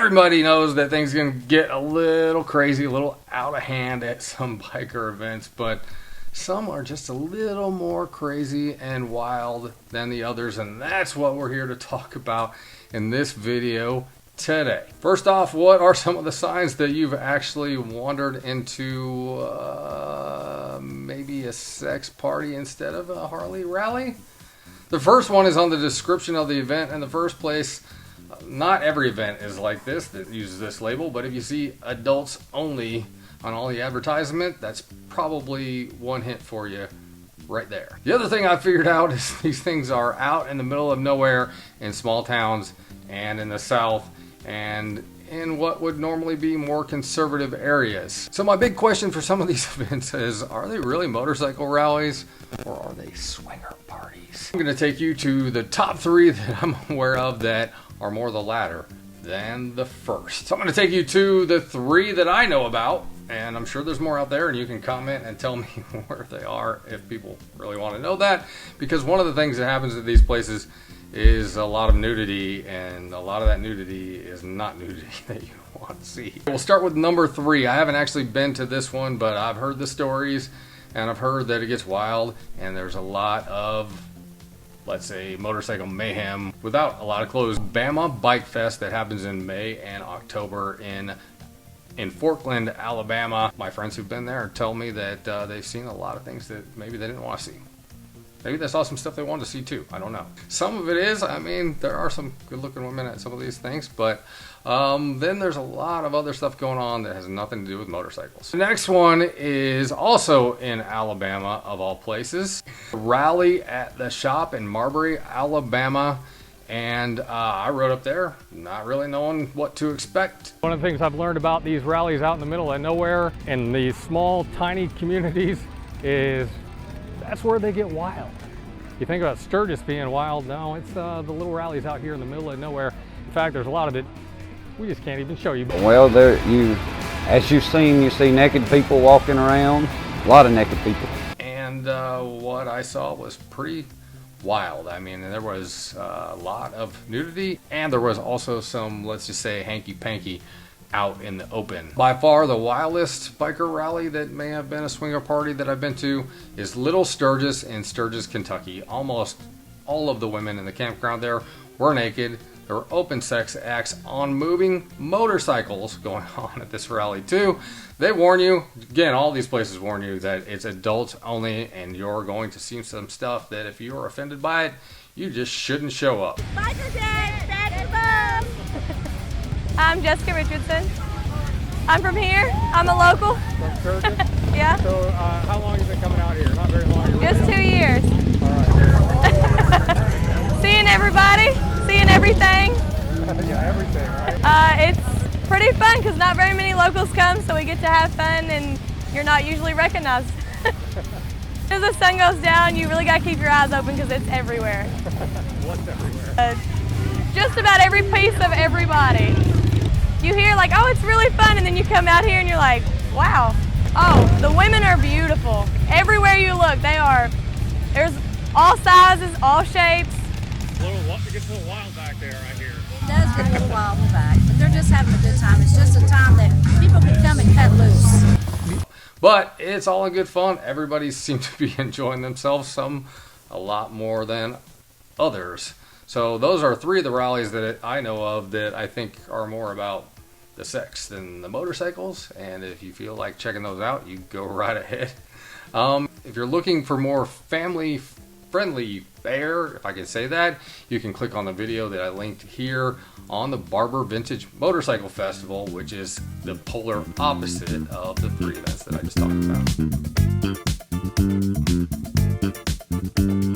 Everybody knows that things can get a little crazy, a little out of hand at some biker events, but some are just a little more crazy and wild than the others, and that's what we're here to talk about in this video today. First off, what are some of the signs that you've actually wandered into maybe a sex party instead of a Harley rally? The first one is on the description of the event. In the first place, not every event is like this that uses this label, but if you see adults only on all the advertisement, that's probably one hint for you right there. The other thing I figured out is these things are out in the middle of nowhere in small towns and in the South and in what would normally be more conservative areas. So my big question for some of these events is, are they really motorcycle rallies or are they swinger parties? I'm going to take you to the top 3 that I'm aware of that are more the latter than the first. So I'm going to take you to the 3 that I know about, and I'm sure there's more out there, and you can comment and tell me where they are if people really want to know that, because one of the things that happens at these places is a lot of nudity, and a lot of that nudity is not nudity that you want to see. We'll start with number 3. I haven't actually been to this one, but I've heard the stories, and I've heard that it gets wild, and there's a lot of, let's say, motorcycle mayhem without a lot of clothes. Bama Bike Fest that happens in May and October in Forkland, Alabama. My friends who've been there tell me that they've seen a lot of things that maybe they didn't want to see. Maybe they saw some stuff they wanted to see too. I don't know. Some of it is, I mean, there are some good looking women at some of these things, but then there's a lot of other stuff going on that has nothing to do with motorcycles. The next one is also in Alabama, of all places. Rally at the shop in Marbury, Alabama. And I rode up there, not really knowing what to expect. One of the things I've learned about these rallies out in the middle of nowhere in these small, tiny communities is that's where they get wild. You think about Sturgis being wild, no, it's the little rallies out here in the middle of nowhere. In fact, there's a lot of it we just can't even show you. Well, as you've seen, you see naked people walking around, a lot of naked people. And what I saw was pretty wild. I mean, there was a lot of nudity, and there was also some, let's just say, hanky-panky out in the open. By far the wildest biker rally that may have been a swinger party that I've been to is Little Sturgis in Sturgis, Kentucky. Almost all of the women in the campground there were naked. There were open sex acts on moving motorcycles going on at this rally too. They warn you, again, all these places warn you that it's adults only, and you're going to see some stuff that if you're offended by it, you just shouldn't show up. Biker Day, stand above. I'm Jessica Richardson. I'm from here. I'm a local. From Sturgis? Yeah. So how long have you been coming out here? Not very long. Just 2 years. All right. Seeing everybody, seeing everything. Yeah, everything, right? It's pretty fun because not very many locals come, so we get to have fun and you're not usually recognized. As the sun goes down, you really got to keep your eyes open because it's everywhere. What's everywhere? Just about every piece of everybody. You hear like, oh, it's really fun, and then you come out here and you're like, wow. Oh, the women are beautiful. Everywhere you look, they are. There's all sizes, all shapes. It gets a little wild back there, I hear. It does get a little wild in the back, but they're just having a good time. It's just a time that people can come and cut loose. But it's all in good fun. Everybody seems to be enjoying themselves, some a lot more than others. So those are 3 of the rallies that I know of that I think are more about the sex than the motorcycles. And if you feel like checking those out, you go right ahead. If you're looking for more family-friendly fare, if I can say that, you can click on the video that I linked here on the Barber Vintage Motorcycle Festival, which is the polar opposite of the 3 events that I just talked about.